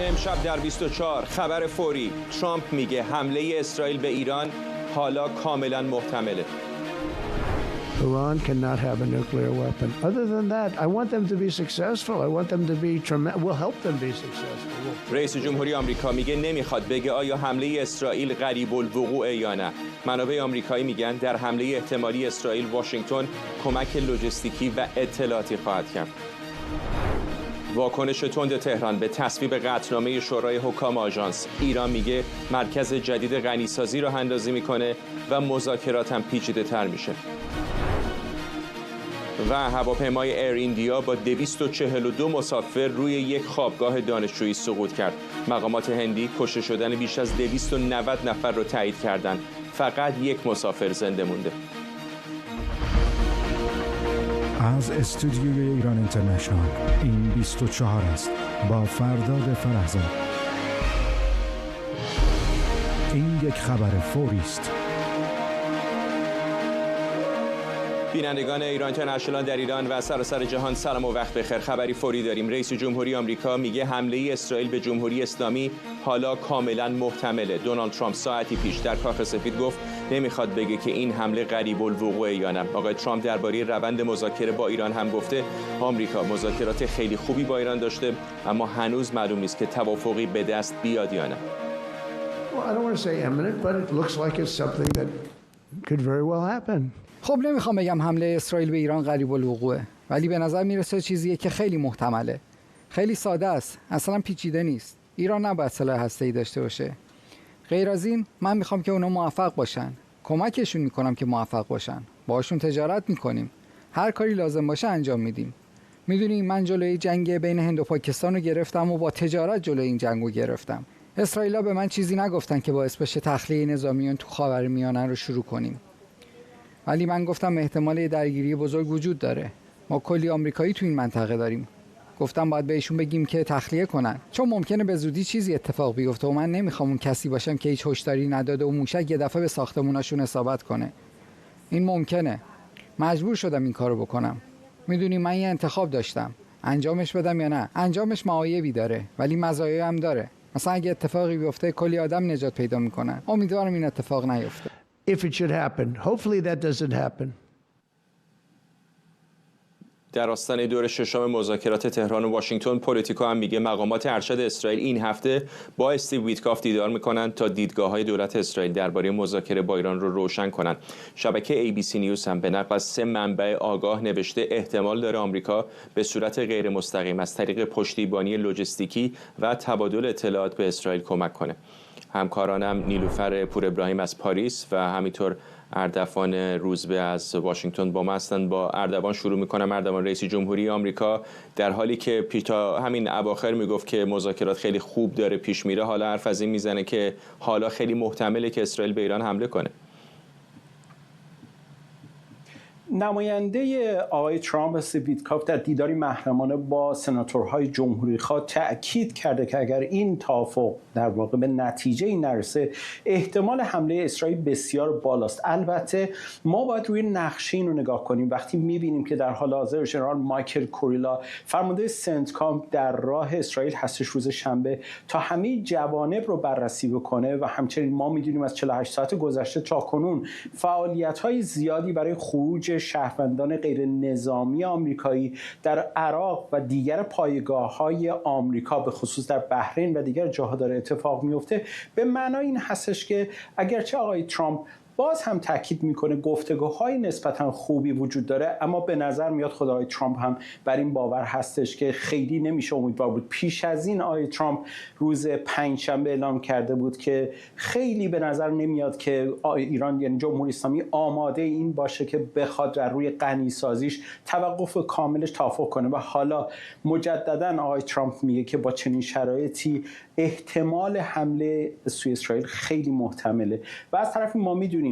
امشب در 24 خبر فوری. ترامپ میگه حمله اسرائیل به ایران حالا کاملا محتمله. Iran cannot have a nuclear weapon. Other than that, I want them to be successful. I want them to be tremendous. We'll help them be successful. رئیس جمهوری آمریکا میگه نمیخواد بگه آیا حمله اسرائیل قریب الوقوع یا نه. منابع آمریکایی میگن در حمله احتمالی اسرائیل واشنگتن کمک لوجستیکی و اطلاعاتی خواهد کرد. واکنش تند تهران به تصویب قطعنامه شورای حکام آژانس. ایران میگه مرکز جدید غنیسازی رو اندازی میکنه و مذاکرات هم پیچیده تر میشه. و هواپیمای ایر ایندیا با 242 مسافر روی یک خوابگاه دانشجویی سقوط کرد. مقامات هندی کشته شدن بیش از 290 نفر رو تایید کردند. فقط یک مسافر زنده مونده. از استودیوی ایران اینترنشنال این 24 است با فرداد فرهزاد. این یک خبر فوری است. بینندگان ایران اینترنشنال در ایران و سراسر جهان سلام و وقت بخیر. خبری فوری داریم. رئیس جمهوری آمریکا میگه حمله اسرائیل به جمهوری اسلامی حالا کاملا محتمله. دونالد ترامپ ساعتی پیش در کاخ سفید گفت نمیخواد بگه که این حمله قریب الوقوع یا نه. آقای ترامپ درباره روند مذاکره با ایران هم گفته آمریکا مذاکرات خیلی خوبی با ایران داشته اما هنوز معلوم نیست که توافقی به دست بیاد یا نه. Well, I don't want to say imminent, but it looks like it's something that could very well happen. خب نمیخوام بگم حمله اسرائیل به ایران قریب الوقوعه، ولی به نظر میرسه چیزیه که خیلی محتمله. خیلی ساده است، اصلا پیچیده نیست. ایران نباید سلاح هسته‌ای داشته باشه. غیر از این من میخوام که اونا موفق باشن. کمکشون میکنم که موفق باشن. باهاشون تجارت میکنیم. هر کاری لازم باشه انجام میدیم. میدونیم من جلوی جنگ بین هند و پاکستان رو گرفتم و با تجارت جلوی این جنگو گرفتم. اسرائیلیا به من چیزی نگفتن که باعث بشه تخلیه نظامیان تو خاورمیانه رو شروع کنیم. ولی من گفتم احتمال درگیری بزرگ وجود داره. ما کلی آمریکایی تو این منطقه داریم. گفتم باید بهشون بگیم که تخلیه کنن، چون ممکنه به زودی چیزی اتفاق بیفته و من نمیخوام اون کسی باشم که هیچ هشداری نداده و موشک یه دفعه به ساختموناشون اصابت کنه. این ممکنه. مجبور شدم این کارو بکنم. میدونی من یه انتخاب داشتم. انجامش بدم یا نه. انجامش معایبی داره ولی مزایایی هم داره. مثلا اگه اتفاقی بیفته کلی آدم نجات پیدا میکنن. امیدوارم این اتفاق نیفته. If it should happen, hopefully that doesn't happen. در آستانه دور ششم مذاکرات تهران و واشنگتن، پلیتیکو هم میگه مقامات ارشد اسرائیل این هفته با استیو ویتکاف دیدار میکنن تا دیدگاه‌های دولت اسرائیل درباره مذاکره با ایران رو روشن کنن. شبکه ABC نیوز هم به نقل از 3 منبع آگاه نوشته احتمال داره آمریکا به صورت غیر مستقیم از طریق پشتیبانی لوجستیکی و تبادل اطلاعات به اسرائیل کمک کنه. همکارانم نیلوفر پور ابراهیم از پاریس و همینطور اردوان روزبه از واشنگتن با ما هستند. با اردوان شروع میکنم. اردوان، رئیس جمهوری آمریکا در حالی که پیتا همین اواخر میگفت که مذاکرات خیلی خوب داره پیش میره، حالا حرف از این میزنه که حالا خیلی محتمله که اسرائیل به ایران حمله کنه. نماینده آقای ترامپ استیو ویتکاف در دیداری محرمانه با سناتورهای جمهوری‌خواه تأکید کرده که اگر این توافق در واقع به نتیجه‌ای نرسه احتمال حمله اسرائیل بسیار بالاست. البته ما باید روی نقشه این رو نگاه کنیم. وقتی می‌بینیم که در حال حاضر ژنرال مایکل کوریلا فرمانده سنتکام در راه اسرائیل هستش روز شنبه تا همه جوانب رو بررسی بکنه و همچنین ما می‌دونیم از 48 ساعت گذشته تاکنون فعالیت‌های زیادی برای خروج شهروندان غیر نظامی آمریکایی در عراق و دیگر پایگاه‌های آمریکا به خصوص در بحرین و دیگر جاها داره اتفاق میفته. به معنای این هستش که اگرچه آقای ترامپ باز هم تاکید میکنه گفتگوهای نسبتا خوبی وجود داره، اما به نظر میاد خود آقای ترامپ هم بر این باور هستش که خیلی نمیشه امیدوار بود. پیش از این آقای ترامپ روز پنجشنبه اعلام کرده بود که خیلی به نظر نمیاد که ایران یعنی جمهوری اسلامی آماده این باشه که بخواد در روی غنی سازیش توقف کاملش توافق کنه و حالا مجددا آقای ترامپ میگه که با چنین شرایطی احتمال حمله سوی اسرائیل خیلی محتمله. و از طرفی ما میدونیم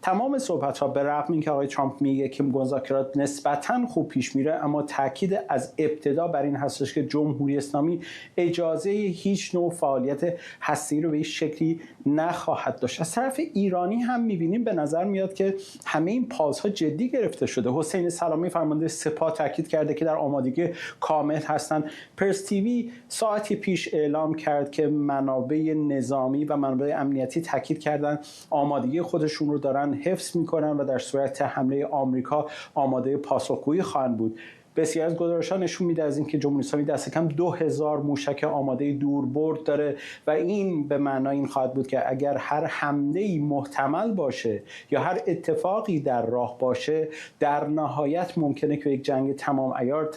تمام صحبت‌ها به رغم اینکه آقای ترامپ میگه که مذاکرات نسبتاً خوب پیش میره، اما تاکید از ابتدا بر این هستش که جمهوری اسلامی اجازه هیچ نوع فعالیت هسته‌ای رو به این شکلی نخواهد داشت. از طرف ایرانی هم می‌بینیم به نظر میاد که همه این پازها جدی گرفته شده. حسین سلامی فرمانده سپاه تاکید کرده که در آمادگی کامل هستند. پرس تیوی ساعتی پیش اعلام کرد که منابع نظامی و منابع امنیتی تاکید کردن آمادگی خودشون رو دارن حفظ میکنن و در صورت حمله آمریکا آماده پاسخگویی خواهند بود. بسیار از گزارش‌ها نشون میده از اینکه جمهوری اسلامی دست کم 2000 موشک آماده دوربرد داره و این به معنای این خواهد بود که اگر هر حمله‌ای محتمل باشه یا هر اتفاقی در راه باشه، در نهایت ممکنه که یک جنگ تمام عیار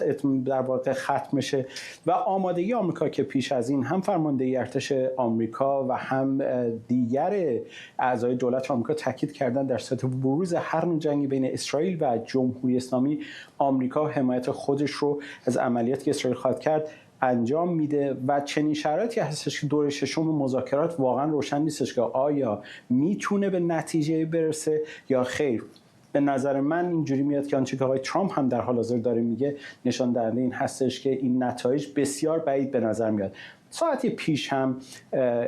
در واقع ختم شه. و آمادگی آمریکا که پیش از این هم فرمانده ارتش آمریکا و هم دیگر اعضای دولت آمریکا تاکید کردن در صورت بروز هر نوع جنگی بین اسرائیل و جمهوری اسلامی، آمریکا حمایت خودش رو از عملیاتی که اسرائیل خواهد کرد انجام میده و چنین شرایطی هستش که دور ششم مذاکرات واقعا روشن نیستش که آیا میتونه به نتیجه برسه یا خیر. به نظر من اینجوری میاد که آنچه که آقای ترامپ هم در حال حاضر داره میگه نشان دهنده این هستش که این نتایج بسیار بعید به نظر میاد. ساعتی پیش هم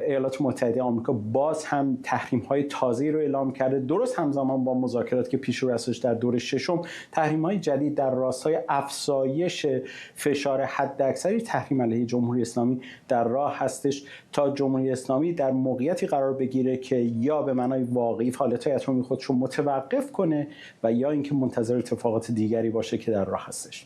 ایالات متحده آمریکا باز هم تحریم‌های تازه‌ای رو اعلام کرده، درست همزمان با مذاکراتی که پیش رو هستش در دور ششم. تحریم‌های جدید در راستای افزایش فشار حداکثری تحریم علیه جمهوری اسلامی در راه هستش تا جمهوری اسلامی در موقعیتی قرار بگیره که یا به معنای واقعی فعالیت‌های اتمی خودش رو متوقف کنه و یا اینکه منتظر اتفاقات دیگری باشه که در راه هستش.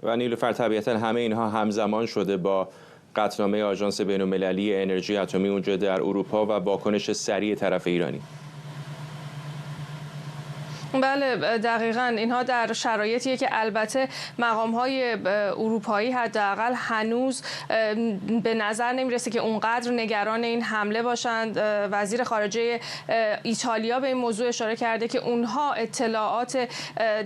و نیلوفر طبیعتا همه اینها همزمان شده با قطعنامه آژانس بین‌المللی انرژی اتمی اونجا در اروپا و واکنش سریع طرف ایرانی. بله دقیقاً اینها در شرایطیه که البته مقام‌های اروپایی حداقل هنوز به نظر نمیرسه که اونقدر نگران این حمله باشند. وزیر خارجه ایتالیا به این موضوع اشاره کرده که اونها اطلاعات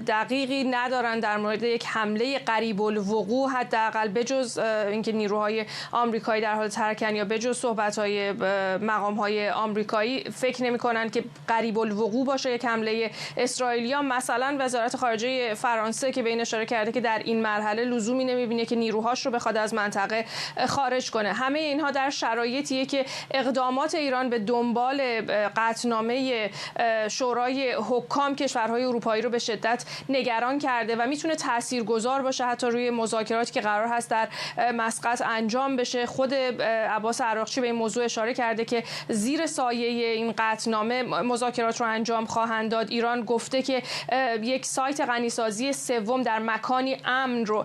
دقیقی ندارن در مورد یک حمله قریب الوقوع، حداقل بجز اینکه نیروهای آمریکایی در حال ترکن یا بجز صحبت‌های مقام‌های آمریکایی فکر نمی‌کنن که قریب الوقوع باشه یک حمله اسرائیلیا. مثلا وزارت خارجه فرانسه که به این اشاره کرده که در این مرحله لزومی نمیبینه که نیروهاش رو بخواد از منطقه خارج کنه. همه اینها در شرایطیه که اقدامات ایران به دنبال قطعنامه شورای حکام کشورهای اروپایی رو به شدت نگران کرده و میتونه تاثیرگذار باشه حتی روی مذاکراتی که قرار هست در مسقط انجام بشه. خود عباس عراقچی به این موضوع اشاره کرده که زیر سایه این قطعنامه مذاکرات رو انجام خواهند داد. ایران گفته که یک سایت غنیسازی سوم در مکانی امن رو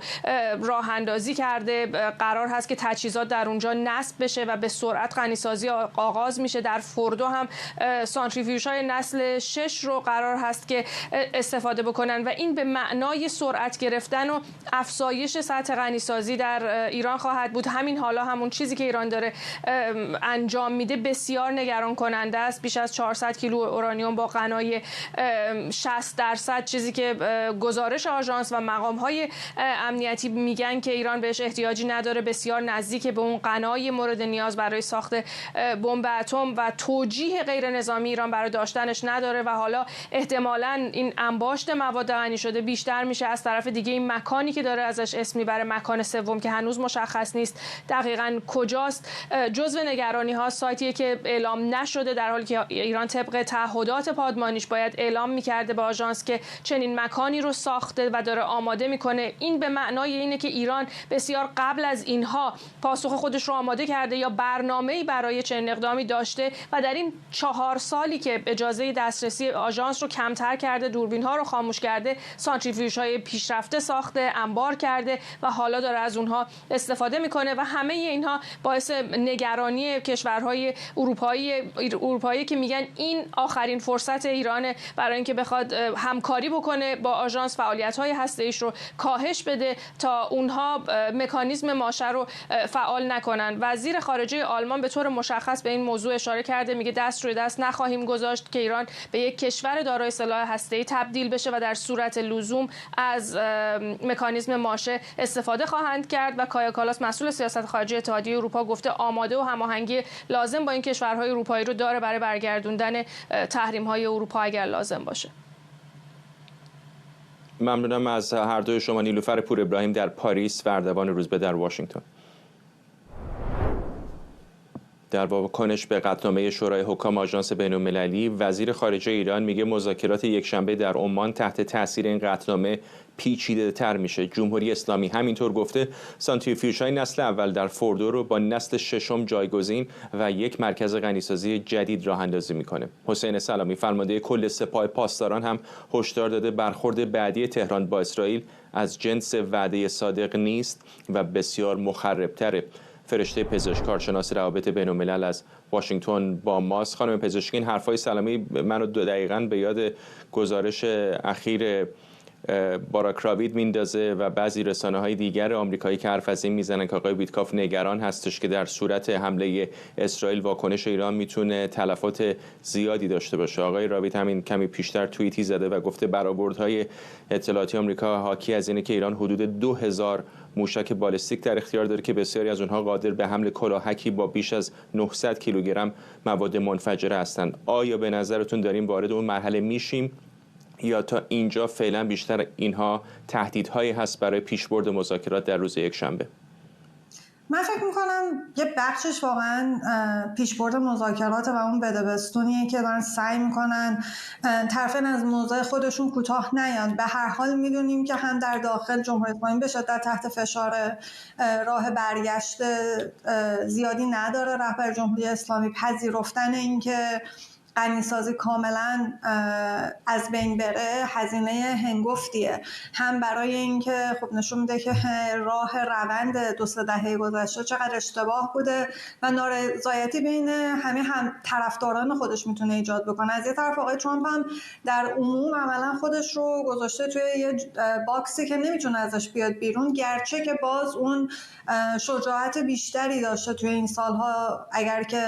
راه اندازی کرده. قرار هست که تجهیزات در اونجا نصب بشه و به سرعت غنیسازی آغاز میشه. در فردو هم سانتریفیوژهای نسل 6 رو قرار هست که استفاده بکنن و این به معنای سرعت گرفتن و افزایش سطح غنیسازی در ایران خواهد بود. همین حالا همون چیزی که ایران داره انجام میده بسیار نگران کننده است. بیش از 400 کیلو اورانیوم با غنای 60%، چیزی که گزارش آژانس و مقام‌های امنیتی میگن که ایران بهش احتیاجی نداره، بسیار نزدیک به اون غنای مورد نیاز برای ساخت بمب اتم و توجیه غیر نظامی ایران برای داشتنش نداره و حالا احتمالاً این انباشت مواد غنی شده بیشتر میشه. از طرف دیگه این مکانی که داره ازش اسم میبره، مکان سوم که هنوز مشخص نیست دقیقاً کجاست، جزو نگرانی ها سایتیه که اعلام نشده، در حالی که ایران طبق تعهدات پادمانیش باید اعلام میکرده به آژانس که چنین مکانی رو ساخته و داره آماده میکنه. این به معنای اینه که ایران بسیار قبل از اینها پاسخ خودش رو آماده کرده یا برنامه‌ای برای چنین اقدامی داشته و در این 4 سالی که اجازه دسترسی آژانس رو کمتر کرده، دوربین‌ها رو خاموش کرده، سانتریفیوژهای پیشرفته ساخته، انبار کرده و حالا داره از اونها استفاده میکنه و همه اینها باعث نگرانی کشورهای اروپایی که میگن این آخرین فرصت ایرانه برای اینکه بخواد میخواد همکاری بکنه با آژانس، فعالیت‌های هسته‌ایش رو کاهش بده تا اونها مکانیزم ماشه رو فعال نکنن. وزیر خارجه آلمان به طور مشخص به این موضوع اشاره کرده، میگه دست روی دست نخواهیم گذاشت که ایران به یک کشور دارای سلاح هسته‌ای تبدیل بشه و در صورت لزوم از مکانیزم ماشه استفاده خواهند کرد. و کایا کالاس مسئول سیاست خارجی اتحادیه اروپا گفته آماده و هماهنگی لازم با این کشورهای اروپایی رو داره برای برگردوندن تحریم‌های اروپا اگر لازم باشه. ممنونم از هر دوی شما. نیلوفر پور ابراهیم در پاریس و اردوان روزبه در واشنگتن. در واکنش به قطعنامه شورای حکام آژانس بین‌المللی، وزیر خارجه ایران میگه مذاکرات یکشنبه در عمان تحت تاثیر این قطعنامه پیچیده‌تر میشه. جمهوری اسلامی همینطور گفته سانتریفیوژهای نسل اول در فوردو رو با نسل ششم جایگزین و یک مرکز غنیسازی جدید راه اندازی میکنه. حسین سلامی فرمانده کل سپاه پاسداران هم هشدار داده برخورد بعدی تهران با اسرائیل از جنس وعده صادق نیست و بسیار مخرب‌تره. فرشته پزشک کارشناس روابط بین‌الملل از واشنگتن با ماست. خانم پزشکی، این حرفای سلامی منو دقیقاً به یاد گزارش اخیر باراک رابید میندازه و بعضی رسانه‌های دیگر آمریکایی که حرف از این میزنن که آقای ویتکاف نگران هستش که در صورت حمله اسرائیل واکنش ایران میتونه تلفات زیادی داشته باشه. آقای رابید همین کمی پیشتر توییتی زده و گفته برآوردهای اطلاعاتی آمریکا حاکی از اینه که ایران حدود 2000 موشک بالستیک در اختیار داره که بسیاری از اونها قادر به حمل کلاهکی با بیش از 900 کیلوگرم مواد منفجره هستند. آیا به نظرتون داریم وارد اون مرحله میشیم یا تا اینجا فعلا بیشتر اینها تهدیدهایی هست برای پیشبرد مذاکرات در روز یکشنبه؟ من فکر میکنم یه بخشش واقعا پیشبرد مذاکرات و اون بدبستونیه که دارن سعی میکنن طرفین از موضع خودشون کوتاه نیان. به هر حال میدونیم که هم در داخل جمهوری اسلامی به شدت تحت فشار، راه برگشت زیادی نداره رهبر جمهوری اسلامی. پذیرفتن این که غنیسازی کاملا از بین بره هزینه هنگفتیه، هم برای اینکه خب نشون میده که روند 2-3 دهه گذشته چقدر اشتباه بوده و نارضایتی بین همه هم طرفداران خودش میتونه ایجاد بکنه. از یه طرف آقای ترامپ هم در عموم عملا خودش رو گذاشته توی یه باکسی که نمیتونه ازش بیاد بیرون، گرچه که باز اون شجاعت بیشتری داشته توی این سالها. اگر که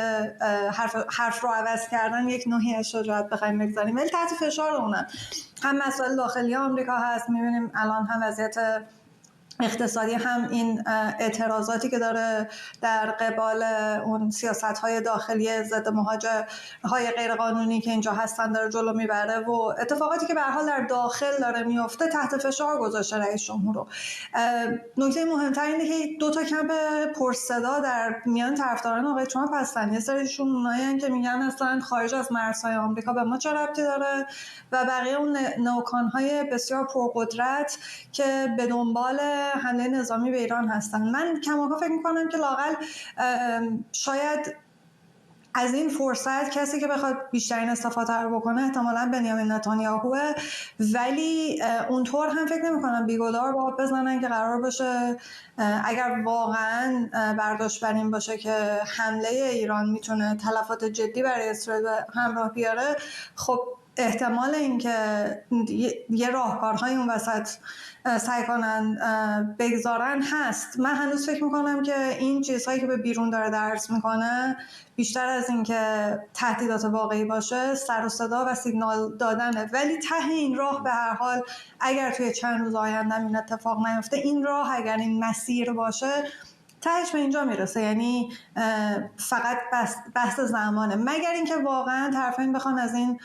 حرف رو عوض کردن یک نوعی از شجاعت بخوایم بگذاریم، ولی تحت فشار اونن. هم مسائل داخلی آمریکا هست، می‌بینیم الان هم وضعیت اقتصادی، هم این اعتراضاتی که داره در قبال اون سیاست‌های داخلی ضد مهاجرهای غیرقانونی که اینجا هستن داره جلو میبره و اتفاقاتی که به هر حال در داخل داره میفته تحت فشار گذاشته رئیس جمهور رو. نکته مهمتر اینه که 2 تا کمپ پرصدا در میان طرفداران آقای ترامپ هستن. یه سریشون اونایین که میگن اصلا خارج از مرزهای آمریکا به ما چه ربطی داره، و بقیه اون نوکان‌های بسیار پرقدرت که به دنبال حمله نظامی به ایران هستن. من کماکان فکر میکنم که لااقل شاید از این فرصت کسی که بخواد بیشترین استفاده رو بکنه احتمالاً بنیامین نتانیاهوه، ولی اونطور هم فکر نمی‌کنم بیگدار با بزنن که قرار باشه اگر واقعاً برداشت بر این باشه که حمله ایران میتونه تلفات جدی برای اسرائیل همراه بیاره، خب احتمال اینکه یه راهکارهای اون وسط سعی کنن بگذارن هست. من هنوز فکر میکنم که این چیزهایی که به بیرون داره درس میکنه بیشتر از این که تهدیدات واقعی باشه سر و صدا و سیگنال دادنه، ولی ته این راه به هر حال اگر توی چند روز آینده این اتفاق نیفته، این راه اگر این مسیر باشه تهش به اینجا میرسه. یعنی فقط بحث زمانه، مگر اینکه واقعا طرفین بخوان از این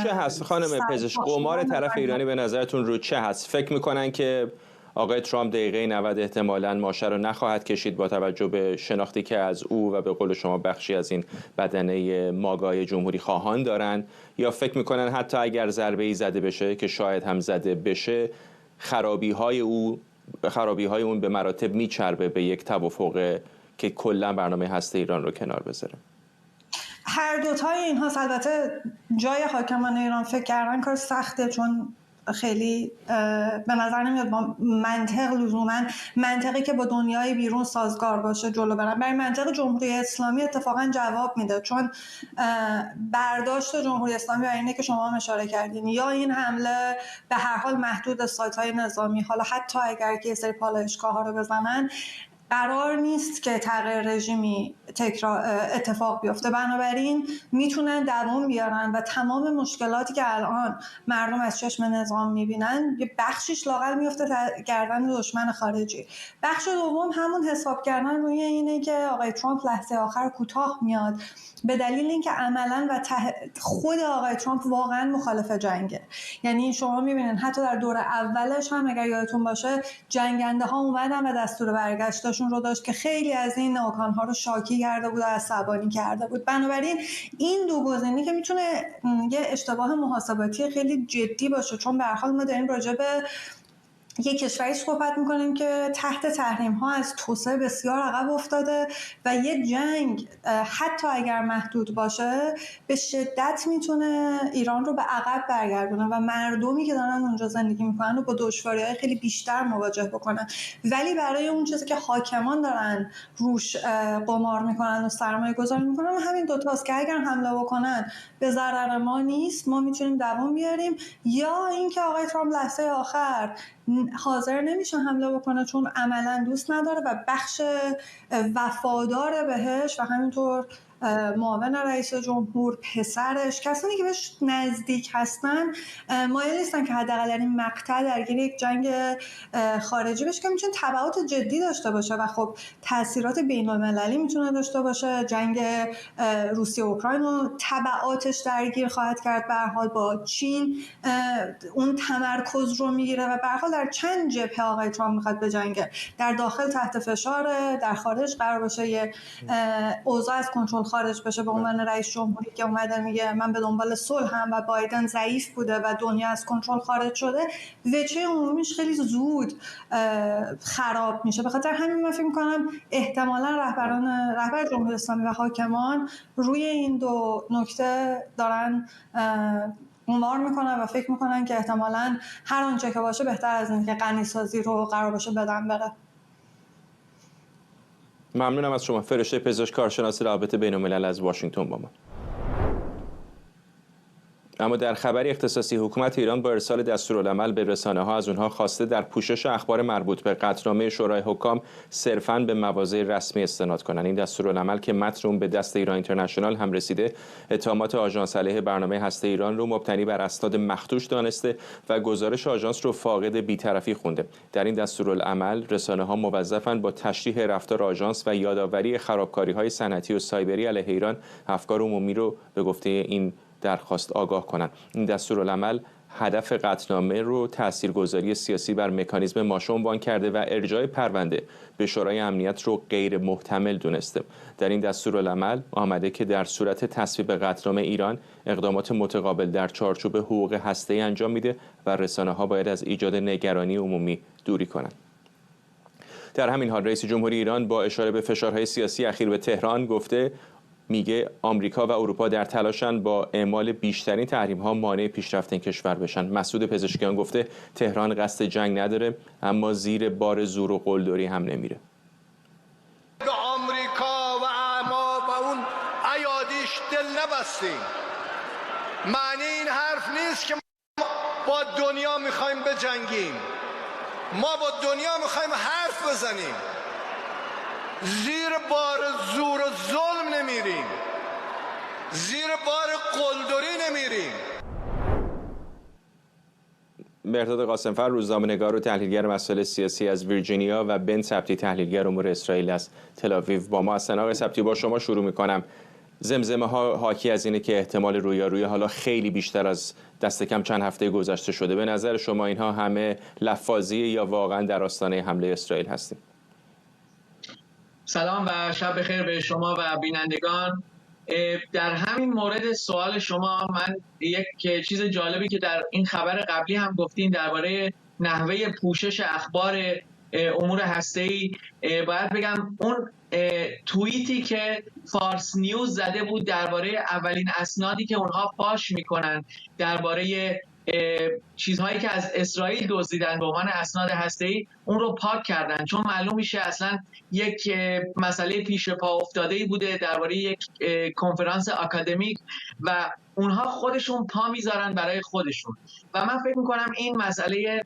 چه هست خانم پزشک؟ قمار طرف ایرانی به نظرتون رو چه هست؟ فکر میکنن که آقای ترامپ دقیقه 90 احتمالاً ماشه رو نخواهد کشید با توجه به شناختی که از او و به قول شما بخشی از این بدنه ماگای جمهوری خواهان دارن، یا فکر میکنن حتی اگر ضربه‌ای زده بشه که شاید هم زده بشه، خرابی‌های اون به مراتب میچربه به یک توافق که کلا برنامه هسته ایران رو کنار بذاره؟ هر دوتای اینها البته جای حاکمان ایران فکر کردن کار سخته، چون خیلی به نظر نمیاد با منطق لزوما منطقی که با دنیای بیرون سازگار باشه جلو برن. برای منطق جمهوری اسلامی اتفاقا جواب میده، چون برداشت جمهوری اسلامی برای اینه که شما هم اشاره کردین، یا این حمله به هر حال محدود سایت‌های نظامی، حالا حتی اگر که یه سری پالایشگاه‌ها رو بزنن قرار نیست که تغییر رژیمی اتفاق بیفته، بنابراین میتونن دوام بیارن و تمام مشکلاتی که الان مردم از چشم نظام میبینن یه بخشیش لااقل میفته گردن دشمن خارجی. بخش دوم همون حساب کردن روی اینه که آقای ترامپ لحظه آخر کوتاه میاد، به دلیل اینکه عملاً و خود آقای ترامپ واقعاً مخالف جنگه. یعنی شما میبینین حتی در دور اولش هم اگر یادتون باشه جنگنده ها اومدن و دستور برگشتشون رو داشت که خیلی از این ناکان ها رو شاکی کرده بود و عصبانی کرده بود. بنابراین این دو گزینه که میتونه یه اشتباه محاسباتی خیلی جدی باشه، چون به هر حال ما داریم راجع به یک کشوری صحبت میکنیم که تحت تحریم ها از توسعه بسیار عقب افتاده و یک جنگ حتی اگر محدود باشه به شدت میتونه ایران رو به عقب برگردونه و مردمی که دارن اونجا زندگی میکنن رو با دشواری‌های خیلی بیشتر مواجه بکنن. ولی برای اون چیزی که حاکمان دارن روش قمار میکنن و سرمایه گذاری میکنن همین دوتاست که اگر حمله بکنن به ضرر ما نیست، ما میتونیم دوام بیاریم، یا اینکه آقای ترامپ لحظه آخر حاضر نمیشه حمله بکنه چون عملا دوست نداره و بخش وفادار بهش و همینطور معاون رئیس جمهور، پسرش، کسانی که بهش نزدیک هستن مایل نیستن که حداقل در این مقطع درگیر یک جنگ خارجی بشه که میتونه تبعات جدی داشته باشه و خب تاثیرات بین‌المللی میتونه داشته باشه. جنگ روسیه و اوکراین و تبعاتش درگیر خواهد کرد، به هر حال با چین اون تمرکز رو میگیره و به هر حال در چند جبهه آقای ترامپ میخواد بجنگه. در داخل تحت فشاره، در خارج قرار باشه یه اوضاع از کنترل خارج بشه به عنوان رئیس جمهوری که اومده میگه من به دنبال صلحم و بایدن ضعیف بوده و دنیا از کنترل خارج شده، وجه عمومیش خیلی زود خراب میشه. به خاطر همین من فکر میکنم احتمالاً رهبر جمهوری اسلامی و حاکمان روی این دو نکته دارن قمار میکنن و فکر میکنن که احتمالاً هر آنچه که باشه بهتر از این که غنیسازی رو قرار باشه بدن بره. ممنونم از شما. فرشته پزشک کارشناس روابط بین‌الملل از واشنگتن با ما. اما در خبری اختصاصی، حکومت ایران با ارسال دستورالعمل به رسانه‌ها از اونها خواسته در پوشش اخبار مربوط به قطعنامه شورای حکام صرفاً به مواضع رسمی استناد کنند. این دستورالعمل که متن اون به دست ایران اینترنشنال هم رسیده، اتهامات آژانس علیه برنامه هسته ایران رو مبتنی بر اسناد مخدوش دانسته و گزارش آژانس رو فاقد بی‌طرفی خونده. در این دستورالعمل رسانه‌ها موظفاً با تشریح رفتار آژانس و یادآوری خرابکاری‌های صنعتی و سایبری علیه ایران افکار عمومی رو به گفته این درخواست آگاه کنند. این دستورالعمل هدف قطعنامه رو تاثیرگذاری سیاسی بر مکانیزم ماشه عنوان کرده و ارجاع پرونده به شورای امنیت رو غیر محتمل دونسته. در این دستورالعمل آمده که در صورت تصویب قطعنامه ایران اقدامات متقابل در چارچوب حقوق هسته‌ای انجام میده و رسانه‌ها باید از ایجاد نگرانی عمومی دوری کنند. در همین حال رئیس جمهوری ایران با اشاره به فشارهای سیاسی اخیر به تهران گفته میگه آمریکا و اروپا در تلاشن با اعمال بیشترین تحریم‌ها مانع پیشرفت این کشور بشن. مسعود پزشکیان گفته تهران قصد جنگ نداره، اما زیر بار زور و قلدری هم نمیره. به آمریکا و اعما و اون ایادیش دل نبستیم. معنی این حرف نیست که ما با دنیا میخوایم بجنگیم. ما با دنیا میخوایم حرف بزنیم. زیر بار زور و ظلم نمیریم، زیر بار قلدری نمیریم. مهرداد قاسمفر روزنامه‌نگار و تحلیلگر مسائل سیاسی از ویرجینیا و بن سبتی تحلیلگر امور اسرائیل از تل‌آویو با ما هستند. آقای سبتی، با شما شروع می‌کنم. زمزمه ها حاکی از اینه که احتمال رویارویی حالا خیلی بیشتر از دست کم چند هفته گذشته شده. به نظر شما اینها همه لفاظی یا واقعا در آستانه حمله اسرائیل هستیم؟ سلام و شب بخیر به شما و بینندگان. در همین مورد سوال شما، من یک چیز جالبی که در این خبر قبلی هم گفتین درباره نحوه پوشش اخبار امور هسته‌ای، باید بگم اون توییتی که فارس نیوز زده بود درباره اولین اسنادی که اونها فاش میکنن درباره چیزهایی که از اسرائیل دزدیدن به عنوان اسناد هسته‌ای اون رو پاک کردن، چون معلوم میشه اصلا یک مسئله پیش پا افتاده‌ای بوده درباره یک کنفرانس آکادمیک و اونها خودشون پا میذارن برای خودشون. و من فکر میکنم این مسئله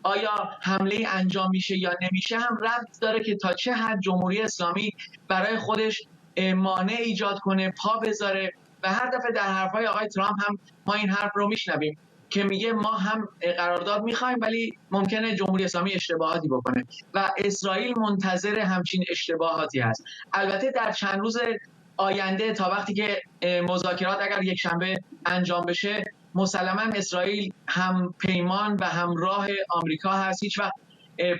آیا حمله انجام میشه یا نمیشه هم ربط داره که تا چه حد جمهوری اسلامی برای خودش مانع ایجاد کنه، پا بذاره. و هر دفعه در حرفهای آقای ترامپ هم ما این حرف رو میشنویم که میگه ما هم قرارداد میخوایم ولی ممکنه جمهوری اسلامی اشتباهاتی بکنه و اسرائیل منتظر همچین اشتباهاتی هست. البته در چند روز آینده تا وقتی که مذاکرات اگر یک شنبه انجام بشه، مسلما اسرائیل هم پیمان و همراه آمریکا هست، هیچ وقت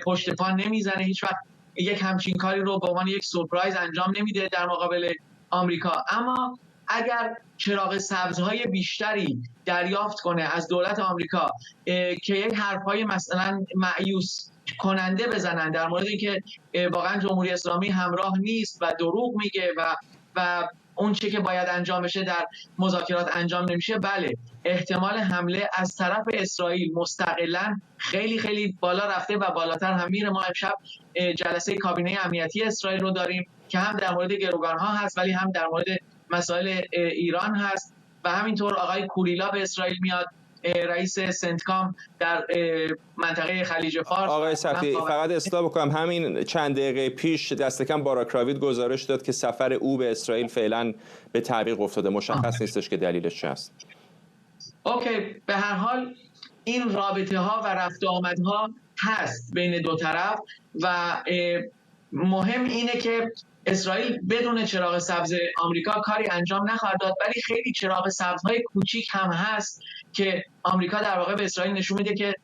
پشت پا نمیزنه، هیچ وقت یک همچین کاری رو به عنوان یک سورپرایز انجام نمیده در مقابل آمریکا. اما اگر چراغ سبزهای بیشتری دریافت کنه از دولت آمریکا که یک حرفهای مثلا مایوس کننده بزنن در مورد اینکه واقعا جمهوری اسلامی همراه نیست و دروغ میگه و اون چه که باید انجام بشه در مذاکرات انجام نمیشه، بله احتمال حمله از طرف اسرائیل مستقلاً خیلی خیلی بالا رفته و بالاتر هم میره. ما امشب جلسه کابینه امنیتی اسرائیل رو داریم که هم در مورد گروگان‌ها هست ولی هم در مورد مسائل ایران هست و همینطور آقای کوریلا به اسرائیل میاد، رئیس سنتکام در منطقه خلیج فارس. آقای صفی فقط اصلاح بکنم، همین چند دقیقه پیش دست کم باراک راوید گزارش داد که سفر او به اسرائیل فعلا به تعویق افتاده، مشخص نیستش که دلیلش چه است. اوکی، به هر حال این رابطه ها و رفت و آمدها هست بین دو طرف و مهم اینه که اسرائیل بدون چراغ سبز آمریکا کاری انجام نخواهد داد، ولی خیلی چراغ سبزهای کوچیک هم هست که آمریکا در واقع به اسرائیل نشون میده که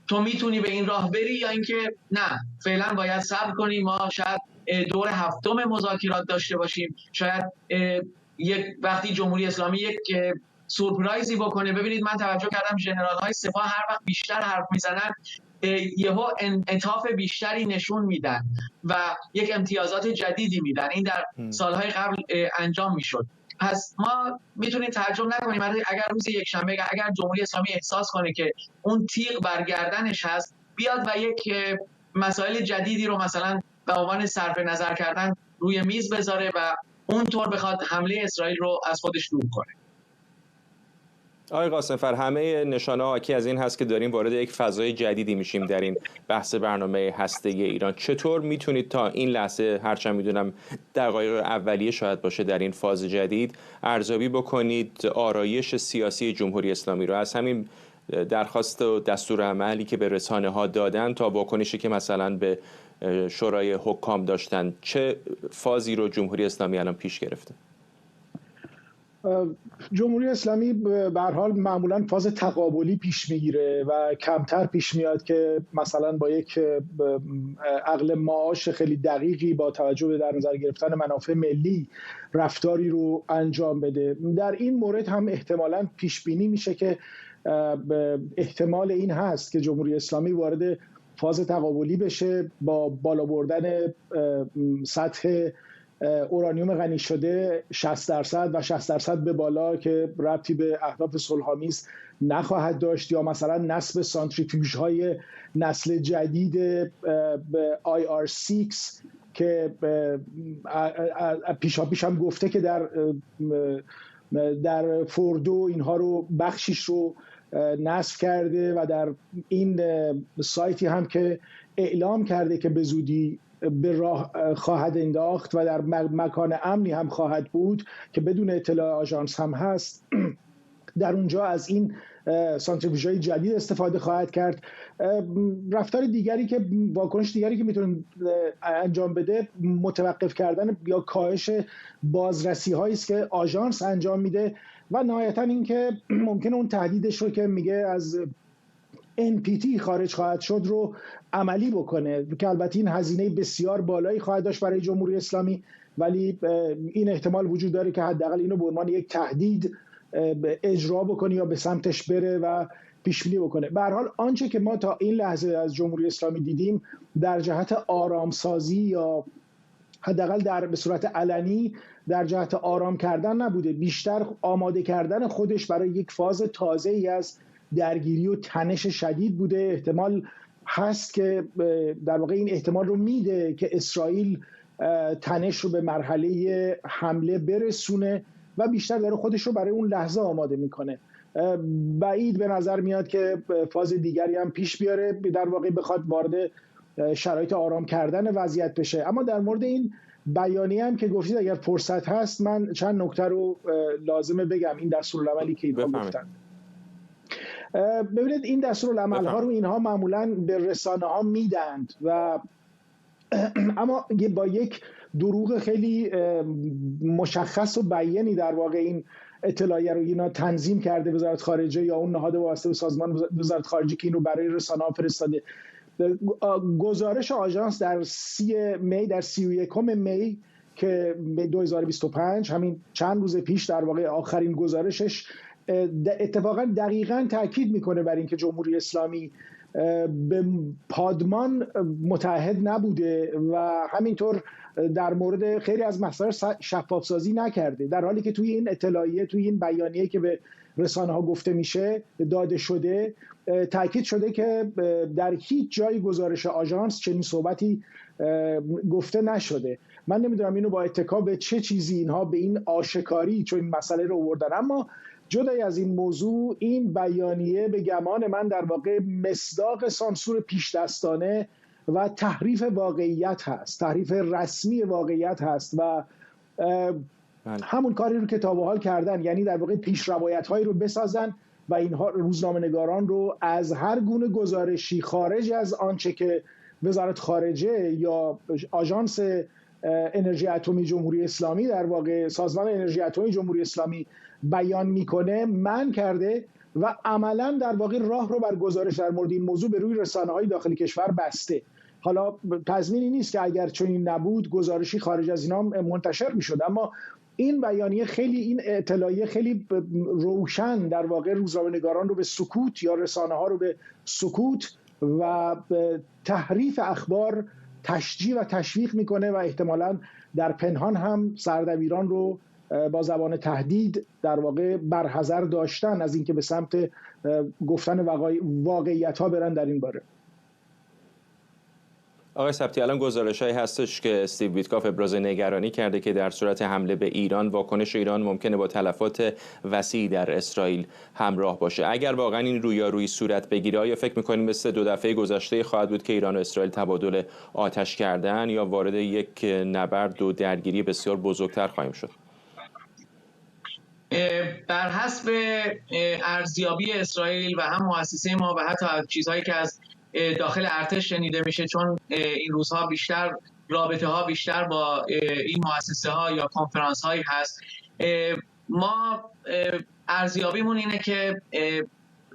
تو میتونی به این راه بری یا اینکه نه، فعلا باید صبر کنی. ما شاید دور هفتم مذاکرات داشته باشیم، شاید یک وقتی جمهوری اسلامی یک سورپرایزی بکنه. ببینید من توجه کردم ژنرال های سپاه هر وقت بیشتر حرف میزنن یهو انعطاف بیشتری نشون میدن و یک امتیازات جدیدی میدن. این در سالهای قبل انجام میشد. پس ما میتونیم تعجب نکنیم اگر روز یک شنبه اگر جمهوری اسلامی احساس کنه که اون تیغ برگردنش هست، بیاد و یک مسائل جدیدی رو مثلا به عنوان صرف نظر کردن روی میز بذاره و اونطور بخواد حمله اسرائیل رو از خودش دور کنه. آقای قاسم‌فر، همه نشانه حاکی از این هست که داریم وارد یک فضای جدیدی میشیم در این بحث برنامه هسته‌ای ایران. چطور میتونید تا این لحظه، هرچند میدونم دقایق اولیه شاید باشه در این فاز جدید، ارزیابی بکنید آرایش سیاسی جمهوری اسلامی رو، از همین درخواست و دستور عملی که به رسانه‌ها دادن تا واکنشی که مثلا به شورای حکام داشتن، چه فازی رو جمهوری اسلامی الان پیش گرفته؟ جمهوری اسلامی به هر حال معمولا فاز تقابلی پیش میگیره و کمتر پیش میاد که مثلا با یک عقل معاش خیلی دقیقی با توجه به در نظر گرفتن منافع ملی رفتاری رو انجام بده. در این مورد هم احتمالاً پیش بینی میشه که احتمال این هست که جمهوری اسلامی وارد فاز تقابلی بشه با بالا بردن سطح اورانیوم غنی شده 60% و 60% به بالا که ربطی به اهداف صلح‌آمیز نخواهد داشت، یا مثلا نصب سانتریفیوژهای نسل جدید IR6 که پیشاپیش هم گفته که در فوردو اینها رو بخشیش رو نصب کرده و در این سایتی هم که اعلام کرده که به زودی به راه خواهد انداخت و در مکان امنی هم خواهد بود که بدون اطلاع آژانس هم هست، در اونجا از این سانتریفیوژهای جدید استفاده خواهد کرد. رفتار دیگری که واکنش دیگری که میتونه انجام بده متوقف کردن یا کاهش بازرسی هایی است که آژانس انجام میده و نهایتا اینکه ممکنه اون تهدیدش رو که میگه از NPT خارج خواهد شد رو عملی بکنه که البته این هزینه بسیار بالایی خواهد داشت برای جمهوری اسلامی، ولی این احتمال وجود داره که حداقل اینو به عنوان یک تهدید اجرا بکنه یا به سمتش بره و پیش بینی بکنه. به هر حال آنچه که ما تا این لحظه از جمهوری اسلامی دیدیم در جهت آرامسازی یا حداقل به صورت علنی در جهت آرام کردن نبوده، بیشتر آماده کردن خودش برای یک فاز تازه‌ای از درگیری و تنش شدید بوده. احتمال هست که در واقع این احتمال رو میده که اسرائیل تنش رو به مرحله حمله برسونه و بیشتر داره خودش رو برای اون لحظه آماده میکنه. بعید به نظر میاد که فاز دیگری هم پیش بیاره، در واقع بخواد وارد شرایط آرام کردن وضعیت بشه. اما در مورد این بیانیه هم که گفتید اگر فرصت هست من چند نکته رو لازمه بگم. این دستورالعملی که اینها گفتن، ببینید این دستورالعمل ها رو اینها معمولاً به رسانه ها میدند و اما با یک دروغ خیلی مشخص و بیانی در واقع این اطلاعیه رو اینا تنظیم کرده وزارت خارجه یا اون نهاد وابسته به سازمان وزارت خارجه که این رو برای رسانه ها فرستاده. گزارش آژانس در 31 می که 2025 همین چند روز پیش در واقع آخرین گزارشش اتفاقا دقیقاً تاکید میکنه بر اینکه جمهوری اسلامی به پادمان متعهد نبوده و همینطور در مورد خیلی از مسائل شفاف سازی نکرده، در حالی که توی این اطلاعیه، توی این بیانیه که به رسانه ها گفته میشه داده شده تاکید شده که در هیچ جای گزارش آژانس چنین صحبتی گفته نشده. من نمیدونم اینو با اتکا به چه چیزی اینها به این آشکاری چون این مسئله رو آوردن. اما جدای از این موضوع، این بیانیه به گمان من در واقع مصداق سانسور پیش دستانه و تحریف واقعیت هست، تحریف رسمی واقعیت هست و همون کاری رو که تا به حال کردن، یعنی در واقع پیش روایت هایی رو بسازن و اینها روزنامه‌نگاران رو از هر گونه گزارشی خارج از آنچه که وزارت خارجه یا آژانس انرژی اتمی جمهوری اسلامی در واقع سازمان انرژی اتمی جمهوری اسلامی بیان میکنه منع کرده و عملا در واقع راه رو بر گزارش در مورد این موضوع به روی رسانه‌های داخل کشور بسته. حالا تضمینی نیست که اگر چنین نبود گزارشی خارج از اینا منتشر میشد، اما این بیانیه خیلی، این اطلاعیه خیلی روشن در واقع روزنامه‌نگاران رو به سکوت یا رسانه‌ها رو به سکوت و تحریف اخبار تشجیع و تشویق میکنه و احتمالاً در پنهان هم سردبیران رو با زبان تهدید در واقع برحذر داشتن از اینکه به سمت گفتن واقعیت ها برن در این باره. آقای سبتی، الان گزارش‌هایی هستش که استیو ویتکاف ابراز نگرانی کرده که در صورت حمله به ایران واکنش ایران ممکنه با تلفات وسیعی در اسرائیل همراه باشه. اگر واقعا این رویارویی صورت بگیره، آیا فکر می‌کنید مثل 2 دفعه گذشته خواهد بود که ایران و اسرائیل تبادل آتش کردن یا وارد یک نبرد و درگیری بسیار بزرگتر خواهیم شد؟ بر حسب ارزیابی اسرائیل و هم مؤسسه ما و حتی چیزهایی که از داخل ارتش شنیده میشه، چون این روزها بیشتر رابطه ها بیشتر با این مؤسسه ها یا کنفرانس هایی هست، ما ارزیابیمون اینه که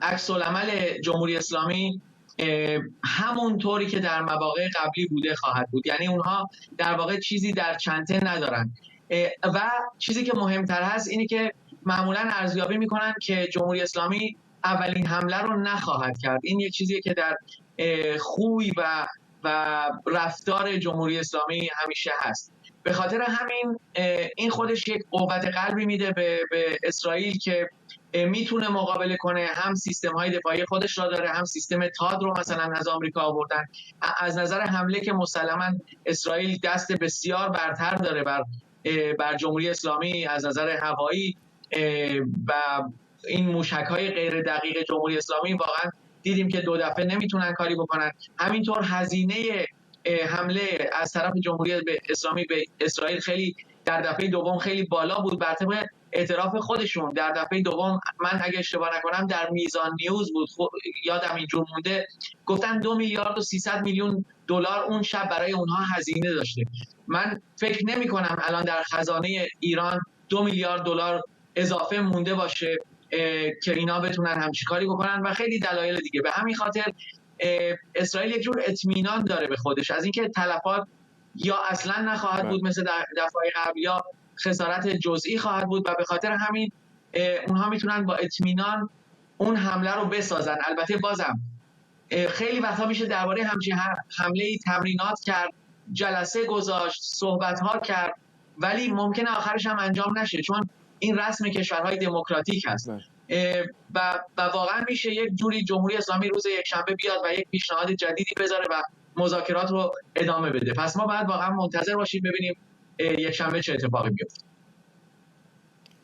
عکس العمل جمهوری اسلامی همون طوری که در مواقع قبلی بوده خواهد بود. یعنی اونها در واقع چیزی در چنته ندارن و چیزی که مهمتر هست اینه که معمولا ارزیابی میکنن که جمهوری اسلامی اولین حمله رو نخواهد کرد. این یک چیزیه که در خوی و رفتار جمهوری اسلامی همیشه هست. به خاطر همین این خودش یک قوت قلبی میده به اسرائیل که میتونه مقابله کنه. هم سیستم های دفاعی خودش را داره، هم سیستم تاد رو مثلا از آمریکا آوردن. از نظر حمله که مسلما اسرائیل دست بسیار برتر داره بر جمهوری اسلامی از نظر هوایی و این موشک‌های غیر دقیق جمهوری اسلامی واقعا دیدیم که 2 دفعه نمیتونن کاری بکنن. همینطور هزینه حمله از طرف جمهوری اسلامی به اسرائیل خیلی در دفعه دوم خیلی بالا بود. بر طبق اعتراف خودشون در دفعه دوم، من اگه اشتباه نکنم در میزان نیوز بود، یادم اینجور مونده، گفتن 2 میلیارد و 300 میلیون دلار اون شب برای اونها هزینه داشته. من فکر نمی کنم الان در خزانه ایران 2 میلیارد دلار اضافه مونده باشه که اینا بتونن همچین کاری بکنن و خیلی دلایل دیگه. به همین خاطر اسرائیل یک جور اطمینان داره به خودش از اینکه تلفات یا اصلا نخواهد بود مثل دفعه قبل یا خسارت جزئی خواهد بود و به خاطر همین اونها میتونن با اطمینان اون حمله رو بسازن. البته بازم خیلی وقتا میشه درباره همچین حمله تمرینات کرد جلسه گذاشت، صحبت‌ها کرد، ولی ممکنه آخرش هم انجام نشه، چون این رسم کشورهای دموکراتیک هست. و واقعا میشه یک جوری جمهوری اسلامی روز یکشنبه بیاد و یک پیشنهاد جدیدی بذاره و مذاکرات رو ادامه بده. پس ما باید واقعا منتظر باشیم ببینیم یکشنبه چه اتفاقی بیفته.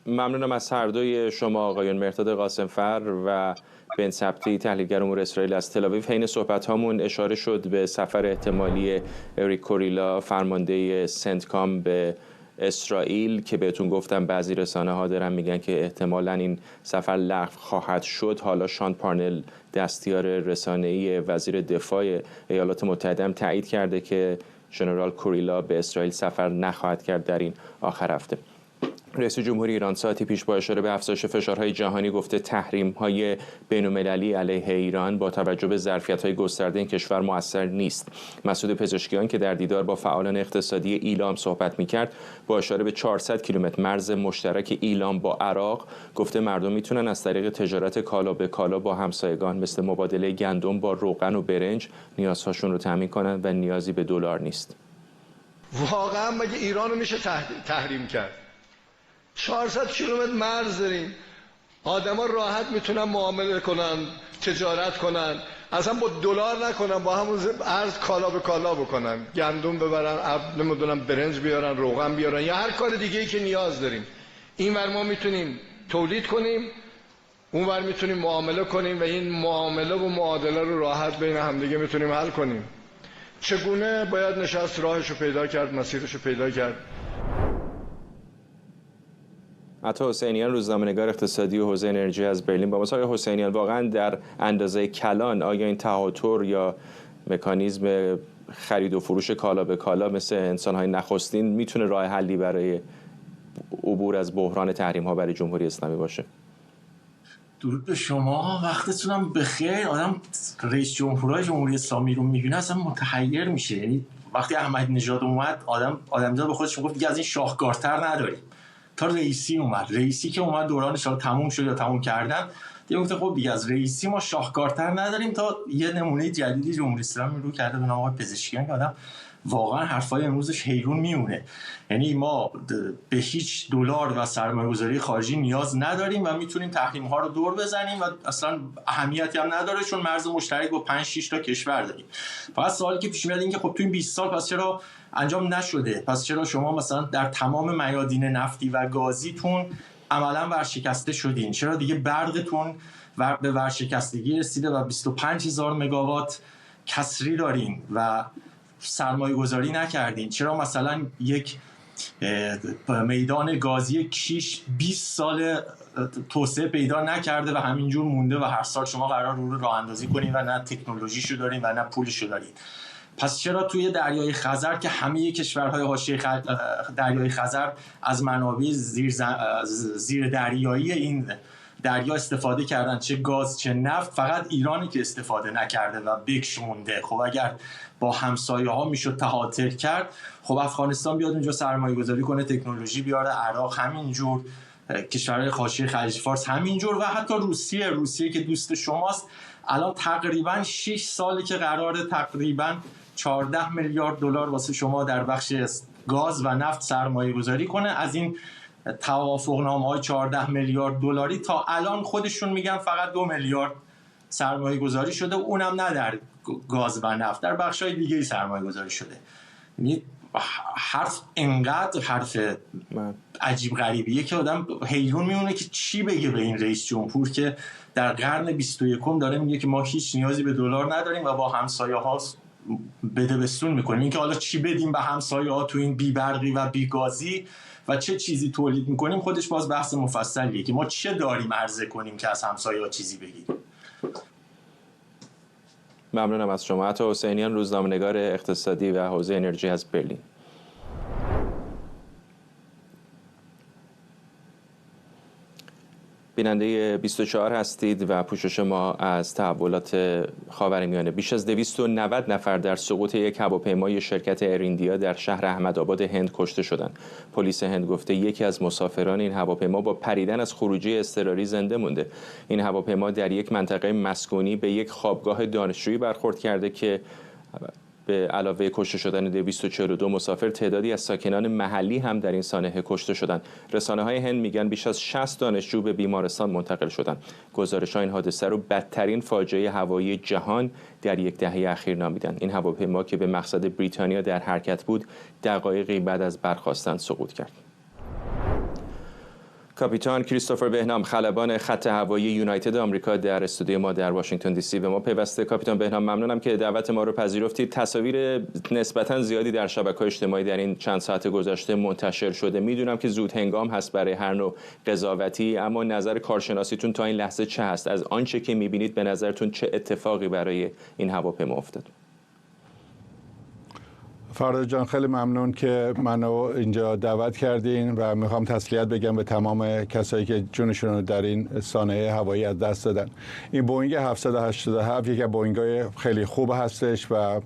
ممنونم از هر دوی شما آقایون مهرداد قاسمفر و بن سبتی، تحلیلگر امور اسرائیل از تل‌آویو. حین صحبت‌هامون اشاره شد به سفر احتمالی اریک کوریلا، فرمانده سنتکام به اسرائیل، که بهتون گفتم بعضی رسانه‌ها دارن میگن که احتمالاً این سفر لغو خواهد شد. حالا شان پارنل، دستیار رسانه‌ای وزیر دفاع ایالات متحده، هم تایید کرده که ژنرال کوریلا به اسرائیل سفر نخواهد کرد در این آخر هفته. رئیس جمهوری ایران ساعتی پیش با اشاره به افزایش فشارهای جهانی گفته تحریم‌های بین‌المللی علیه ایران با توجه به ظرفیت‌های گسترده این کشور مؤثر نیست. مسعود پزشکیان که در دیدار با فعالان اقتصادی ایلام صحبت می‌کرد، با اشاره به 400 کیلومتر مرز مشترک ایلام با عراق گفته مردم میتونن از طریق تجارت کالا به کالا با همسایگان مثل مبادله گندم با روغن و برنج نیازهاشون رو تامین کنن و نیازی به دلار نیست. واقعا مگه ایران رو میشه تحریم کرد؟ 400 کیلومتر مرز داریم، آدما راحت میتونن معامله کنن، تجارت کنن، اصلا با دلار نکنن، با همون ارز کالا به کالا بکنن، گندم ببرن، نمیدونم برنج بیارن، روغن بیارن، یا هر کار دیگه ای که نیاز داریم. اینور ما میتونیم تولید کنیم، اونور میتونیم معامله کنیم و این معامله و معادله رو راحت بین همدیگه میتونیم حل کنیم. چگونه باید نشست، راهش رو پیدا کرد، مسیرش رو پیدا کرد. عطا حسینیان، روزنامه‌نگار اقتصادی و حوزه انرژی از برلین. با آقای حسینیان، واقعا در اندازه کلان آیا این تهاتر یا مکانیزم خرید و فروش کالا به کالا مثل انسان‌های نخستین میتونه راه حلی برای عبور از بحران تحریم‌ها برای جمهوری اسلامی باشه؟ درود به شما، وقتتونم بخیر. آدم رئیس جمهورهای جمهوری اسلامی رو میبینه اصلا متحیر میشه. یعنی وقتی احمدی نژاد اومد آدم‌زاد به خودش میگفت دیگه از این شاهکارتر نداریم. تا رئیسی اومد، رئیسی که اومد دورانش تموم شد یا تموم کردن، دیگه گفت خب دیگه از رئیسی ما شاهکارتر نداریم، تا یه نمونه جدیدی جمهوری اسلامی رو کرده به نام آقای پزشکیان که آدم واقعا حرفای امروزش حیرون میمونه. یعنی ما به هیچ دلار و سرمایه‌گذاری خارجی نیاز نداریم و میتونیم تحریم‌ها رو دور بزنیم و اصلا اهمیتی هم نداره چون مرز مشترک با 5-6 تا کشور داریم. فقط سوالی که پیش میاد این که خب تو این 20 سال پس چرا انجام نشده؟ پس چرا شما مثلا در تمام میادین نفتی و گازیتون عملاً ورشکسته شدین؟ چرا دیگه برقتون به ورشکستگی رسیده و 25000 مگاوات کسری دارین و سرمایه گذاری نکردین؟ چرا مثلا یک میدان گازی کیش 20 سال توسعه پیدا نکرده و همینجور مونده و هر سال شما قرار رو راه اندازی کنین و نه تکنولوژیشو دارین و نه پولشو دارین؟ پس چرا توی دریای خزر که همه کشورهای حاشیه دریای خزر از منابع زیر دریایی این دریا استفاده کردن، چه گاز چه نفت، فقط ایرانی که استفاده نکرده و بکش مونده؟ خب اگر با همسایه ها میشد تهاتر کرد، خب افغانستان بیاد اونجا سرمایه گذاری کنه، تکنولوژی بیاره، عراق همینجور، کشورهای حاشیه خلیج فارس همینجور و حتی روسیه که دوست شماست الان تقریبا 6 سالی که قراره تقریبا 14 میلیارد دلار واسه شما در بخش گاز و نفت سرمایه گذاری کنه. از این توافقنامه‌های 14 میلیارد دلاری تا الان خودشون میگن فقط 2 میلیارد سرمایه گذاری شده، اونم نه در گاز و نفت، در بخش‌های دیگه‌ای سرمایه گذاری شده. یعنی حرف انقدر حرف عجیب غریبیه که آدم حیرون میمونه که چی بگه به این رئیس جمهور که در قرن 21 داره میگه که ما هیچ نیازی به دلار نداریم و با همسایه‌ها بده بستون میکنیم. این که حالا چی بدیم به همسایه‌ها تو این بی برقی و بی گازی و چه چیزی تولید میکنیم خودش باز بحث مفصلیه که ما چه داریم عرضه کنیم که از همسایه‌ها چیزی بگیریم. ممنونم از شما. عطا حسینیان، روزنامه‌نگار اقتصادی و حوزه انرژی از برلین. بیننده 24 هستید و پوشش ما از تحولات خاورمیانه. بیش از 290 نفر در سقوط یک هواپیمای شرکت ایریندیا در شهر احمدآباد هند کشته شدند. پلیس هند گفته یکی از مسافران این هواپیما با پریدن از خروجی اضطراری زنده مونده. این هواپیما در یک منطقه مسکونی به یک خوابگاه دانشجویی برخورد کرده که به علاوه کشته شدن 242 مسافر، تعدادی از ساکنان محلی هم در این سانحه کشته شدند. رسانه‌های هند میگن بیش از 60 دانشجو به بیمارستان منتقل شدند. گزارش‌ها این حادثه رو بدترین فاجعه هوایی جهان در یک دهه اخیر نامیدند. این هواپیما که به مقصد بریتانیا در حرکت بود، دقایقی بعد از برخاستن سقوط کرد. کاپیتان کریستوفر بهنام، خلبان خط هوایی یونایتد آمریکا، در استودیو ما در واشنگتن دی سی به ما پیوسته. کاپیتان بهنام، ممنونم که دعوت ما رو پذیرفتید. تصاویر نسبتاً زیادی در شبکه‌های اجتماعی در این چند ساعت گذشته منتشر شده. میدونم که زود هنگام هست برای هر نوع قضاوتی، اما نظر کارشناسیتون تا این لحظه چه هست؟ از آنچه که می‌بینید به نظرتون چه اتفاقی برای این هواپیما افتاد؟ فردا جان، خیلی ممنون که منو اینجا دعوت کردین و میخوام تسلیت بگم به تمام کسایی که جونشون رو در این سانحه هوایی از دست دادن. این بوئینگ 787 یک بوئینگ‌های خیلی خوب هستش و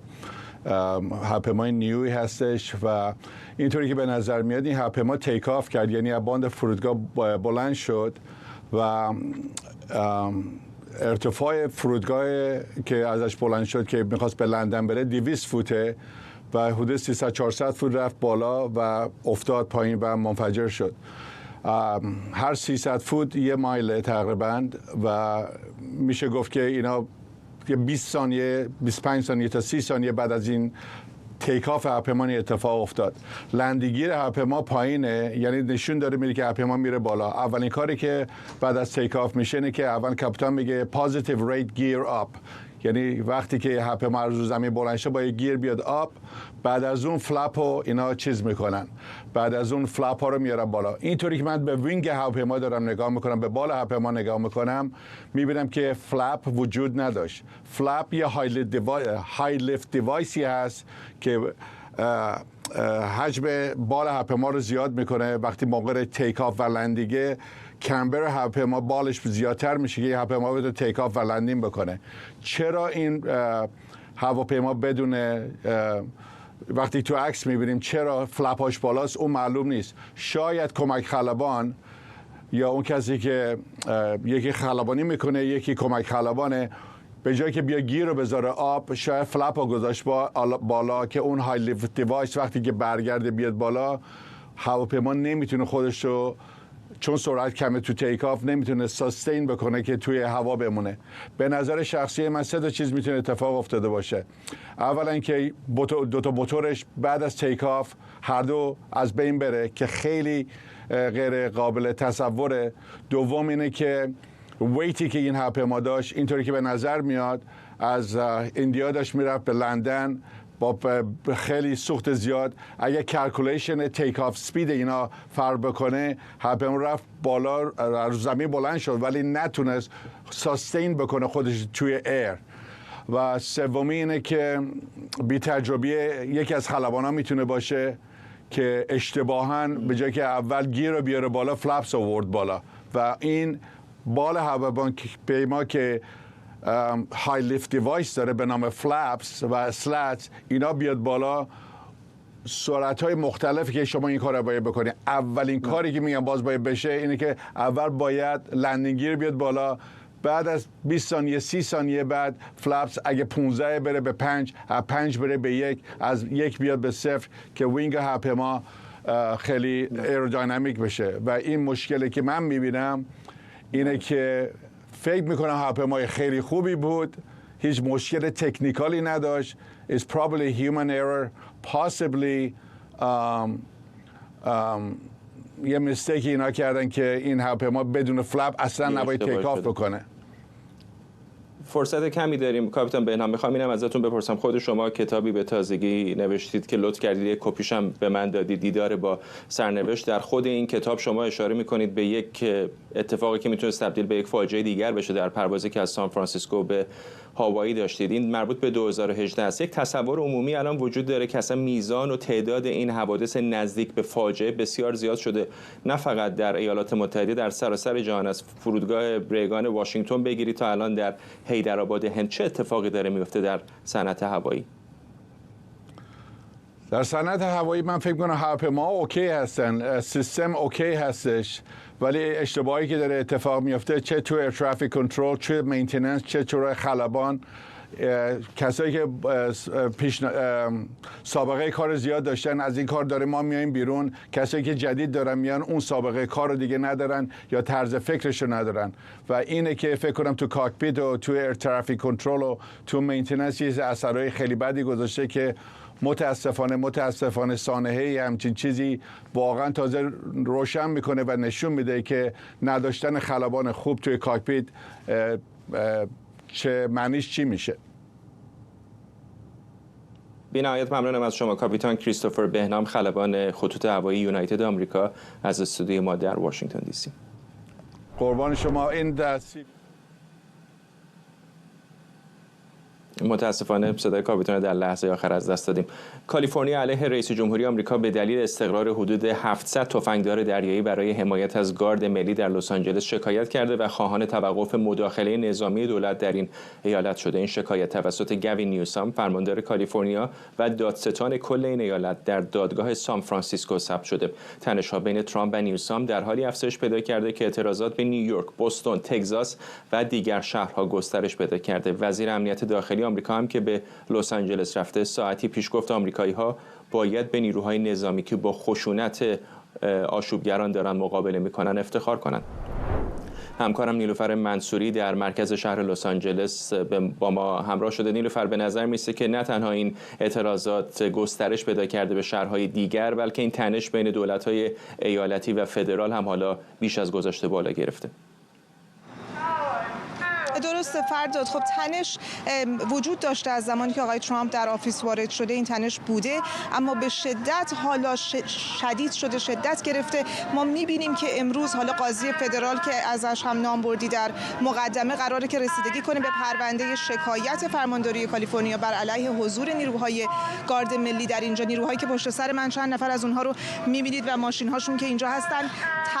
هواپیمای نیوی هستش و اینطوری که به نظر میاد این هواپیما تیک آف کرد، یعنی از باند فرودگاه بلند شد و ارتفاع فرودگاه که ازش بلند شد که میخواست به لندن بره 200 فوته و حدود 300-400 فوت رفت بالا و افتاد پایین و منفجر شد. هر 300 فوت 1 مایل تقریبا و میشه گفت که اینا 20 ثانیه 25 ثانیه تا 30 ثانیه بعد از این تیک آف هواپیما اتفاق افتاد. لندگیر هواپیما پایینه، یعنی نشون داره میره که هواپیما میره بالا. اولین کاری که بعد از تیک آف میشه اینه که اول کاپیتان میگه پوزیتیو ریت گیر اپ، یعنی وقتی که هواپیما از زمین بلند شه با گیر بیاد آپ، بعد از اون فلپ رو اینا چیز میکنن، بعد از اون فلپ ها رو میارن بالا. اینطوری که من به وینگ هواپیما دارم نگاه میکنم، به بال هواپیما نگاه میکنم، میبینم که فلپ وجود نداشت. فلپ یه های لیفت دیوایسی هست که حجم بال هواپیما رو زیاد میکنه. وقتی موقع تیک آف و لندینگ کمبر هواپیما بالش زیادتر میشه که هواپیما بتونه تیک آف و لندینگ بکنه. چرا این هواپیما بدون وقتی تو عکس میبینیم چرا فلپاش بالاست اون معلوم نیست. شاید کمک خلبان یا اون کسی که یکی خلبانی میکنه یکی کمک خلبانه، به جایی که بیا گیر رو بذاره آب، شاید فلپ رو گذاشت بالا که اون های لیفت دیوایس وقتی که برگرده بیاد بالا، هواپیما نمیتونه خودش رو، چون سرعت کمه تو تیک آف، نمیتونه ساستین بکنه که توی هوا بمونه. به نظر شخصی من 3 چیز میتونه اتفاق افتاده باشه. اولا که 2 موتورش بعد از تیک آف هر دو از بین بره که خیلی غیر قابل تصوره. دوم اینه که ویتی که این هواپیما داشت، اینطوری که به نظر میاد از ایندیا داشت میرفت به لندن با خیلی سوخت زیاد. اگه کلکولیشن تیک آف سپید اینا فرق بکنه، هواپیما رفت بالا، از زمین بلند شد ولی نتونست ساستین بکنه خودش توی ایر. و سومی اینه که بی تجربیه یکی از خلبانا میتونه باشه که اشتباهاً به جای که اول گیر رو بیاره بالا، فلپس آورد بالا و این بال هواپیما که های لیفت دیوایس داره به نام فلپس و سلتس، اینا بیاد بالا، سرعت‌های مختلفی که شما این کار رو باید بکنید. اولین کاری که میگم باز باید بشه اینه که اول باید لندینگ گیر بیاد بالا، بعد از 20 ثانیه 30 ثانیه بعد فلپس اگه 15 بره به 5، از 5 بره به 1، از 1 بیاد به 0 که وینگ هواپیما خیلی ایرودینامیک بشه. و این مشکلی که من میبینم اینه که فکر میکنم هواپیمای خیلی خوبی بود، هیچ مشکل تکنیکالی نداشت. It's probably human error, possibly یه مستیکی اینا کردن که این هواپیما بدون فلپ اصلا نباید تیک آف بکنه. فرصت کمی داریم کاپیتان بهنام، میخوام اینم ازتون بپرسم، خود شما کتابی به تازگی نوشتید که لطف کردید یک کپیش هم به من دادید، دیدار با سرنوشت. در خود این کتاب شما اشاره میکنید به یک اتفاقی که میتونه تبدیل به یک فاجعه دیگر بشه در پروازی که از سان فرانسیسکو به هاوایی داشتید. این مربوط به 2018 است. یک تصور عمومی الان وجود داره که اصلا میزان و تعداد این حوادث نزدیک به فاجعه بسیار زیاد شده، نه فقط در ایالات متحده، در سراسر جهان. از فرودگاه ریگان واشنگتن بگیرید تا الان در حیدرآباد هند، چه اتفاقی داره میفته در صنعت هوایی؟ در صنعت هوایی من فکر کنم هواپیما اوکی هستن، سیستم اوکی هستش، ولی اشتباهی که داره اتفاق میفته چه تو ترافیک کنترل، چه مینتیننس، چه تو خلبان، کسایی که سابقه کار زیاد داشتن از این کار داره ما میایم بیرون، کسایی که جدید دارن میان اون سابقه کار رو دیگه ندارن یا طرز فکرش رو ندارن و اینه که فکر کنم تو کاکپیت و تو ایر ترافیک کنترل و تو مینتیننس یه اثرهای خیلی بدی گذاشته که متاسفانه سانحه‌ای همچین چیزی واقعا تازه روشن میکنه و نشون میده که نداشتن خلبان خوب توی کاکپیت چه معنیش چی میشه. بی نهایت ممنونم از شما کاپیتان کریستوفر بهنام، خلبان خطوط هوایی یونایتد آمریکا از استودیوی ما در واشنگتن دی سی. قربان شما. این دستی متاسفانه صدای کاپیتان در لحظه آخر از دست دادیم. کالیفرنیا علیه رئیس جمهوری آمریکا به دلیل استقرار حدود 700 تفنگدار دریایی برای حمایت از گارد ملی در لس آنجلس شکایت کرده و خواهان توقف مداخله نظامی دولت در این ایالت شده. این شکایت توسط گوین نیوسام، فرماندار کالیفرنیا و دادستان کل این ایالت در دادگاه سان فرانسیسکو ثبت شده. تنش‌ها بین ترامپ و نیوسام در حالی افزایش پیدا کرده که اعتراضات به نیویورک، بوستون، تگزاس و دیگر شهرها گسترش پیدا کرده. وزیر امنیت داخلی آمریکا هم که به لس آنجلس رفته ساعتی پیش گفت آمریکایی‌ها باید به نیروهای نظامی که با خشونت آشوبگران دارن مقابله میکنن افتخار کنند. همکارم نیلوفر منصوری در مرکز شهر لس آنجلس با ما همراه شده. نیلوفر، به نظر میسه که نه تنها این اعتراضات گسترش پیدا کرده به شهرهای دیگر، بلکه این تنش بین دولت‌های ایالتی و فدرال هم حالا بیش از گذشته بالا گرفته. درسته فرداد. خب تنش وجود داشته از زمانی که آقای ترامپ در آفیس وارد شده، این تنش بوده، اما به شدت حالا شدید شده، شدت گرفته. ما میبینیم که امروز حالا قاضی فدرال که ازش هم نام بردی در مقدمه قراره که رسیدگی کنه به پرونده شکایت فرمانداری کالیفرنیا بر علیه حضور نیروهای گارد ملی در اینجا. نیروهایی که پشت سر من چند نفر از اونها رو میبینید و ماشین هاشون که اینجا هستن.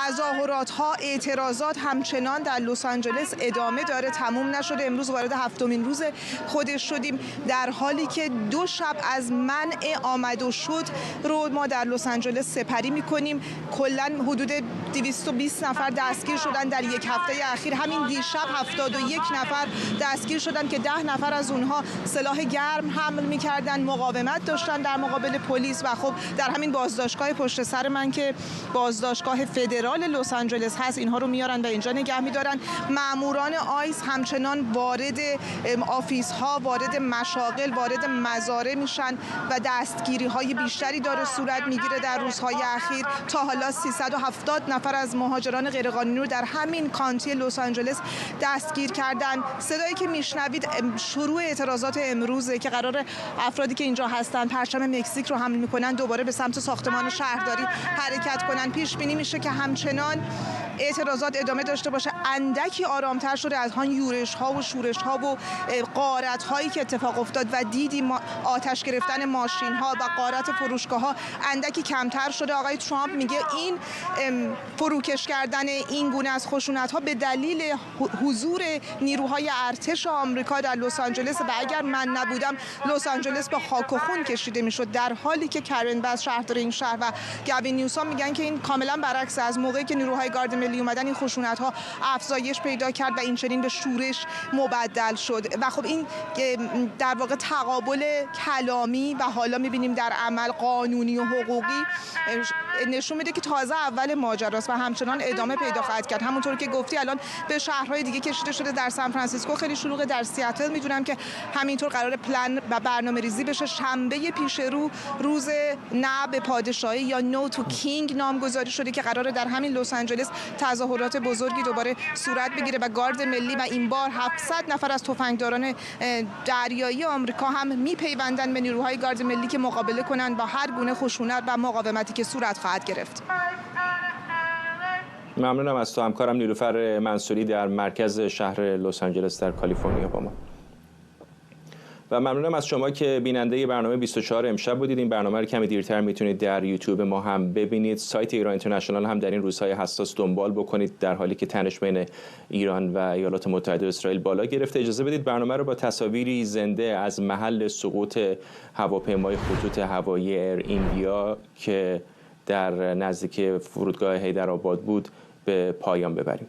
تظاهرات ها، اعتراضات همچنان در لس آنجلس ادامه داره، تموم نشده. امروز وارد 7مین روز خودش شدیم، در حالی که 2 شب از منع آمد و شد رو ما در لس آنجلس سپری می‌کنیم. کلاً حدود 220 نفر دستگیر شدن در یک هفته اخیر. همین دیشب 71 نفر دستگیر شدن که 10 نفر از اونها سلاح گرم حمل می‌کردن، مقاومت داشتن در مقابل پلیس. و خب در همین بازداشتگاه پشت سر من که بازداشتگاه فدرال لس آنجلس هست، اینها رو میارن و اینجا نگه می‌دارن. ماموران آیس همچنان وارد آفیس ها، وارد مشاغل، وارد مزارع میشن و دستگیری های بیشتری داره صورت میگیره در روزهای اخیر. تا حالا 370 نفر از مهاجران غیرقانونی رو در همین کانتی لس آنجلس دستگیر کردن. صدایی که میشنوید شروع اعتراضات امروزه که قرار افرادی که اینجا هستن پرچم مکزیک رو حمل میکنن دوباره به سمت ساختمان شهرداری حرکت کنن. پیش بینی میشه که همچنان اعتراضات ادامه داشته باشه. اندکی آرامتر شده از آن یورش ها و شورش ها و غارت هایی که اتفاق افتاد و دیدیم آتش گرفتن ماشین ها و غارت فروشگاه ها اندکی کمتر شده. آقای ترامپ میگه این فروکش کردن این گونه از خشونت ها به دلیل حضور نیروهای ارتش آمریکا در لس آنجلس و اگر من نبودم لس آنجلس به خاک و خون کشیده میشد. در حالی که کرن باس شهردار این شهر و گوین نیوسام میگن که این کاملا برعکس. از موقعی که نیروهای گارد ملی اومدن این خشونت ها افزایش پیدا کرد و این چنین به شورش مبدل شد. و خب این در واقع تقابل کلامی و حالا میبینیم در عمل قانونی و حقوقی نشون میده که تازه اول ماجراست و همچنان ادامه پیدا خواهد کرد. همونطور که گفتی الان به شهرهای دیگه کشیده شده. در سان فرانسیسکو خیلی شلوغه، در سیاتل میدونم که همینطور قرار پلن و برنامه ریزی بشه. شنبه پیش رو روز نه به پادشاهی یا نو تو کینگ نامگذاری شده که قراره در همین لس آنجلس تظاهرات بزرگی دوباره صورت بگیره و گارد ملی و این بار 700 نفر از تفنگداران دریایی آمریکا هم میپیوندن به نیروهای گارد ملی که مقابله کنند با هر گونه خشونت و مقاومتی که صورت خواهد گرفت. ممنونم از تو همکارم نیلوفر منصوری در مرکز شهر لس آنجلس در کالیفرنیا با ما. و ممنونم از شما که بیننده برنامه 24 امشب بودید. این برنامه رو کمی دیرتر میتونید در یوتیوب ما هم ببینید. سایت ایران اینترنشنال هم در این روزهای حساس دنبال بکنید در حالی که تنش بین ایران و ایالات متحده و اسرائیل بالا گرفته. اجازه بدید برنامه رو با تصاویری زنده از محل سقوط هواپیمای خطوط هوایی ایر ایندیا که در نزدیکی فرودگاه حیدرآباد بود به پایان ببریم.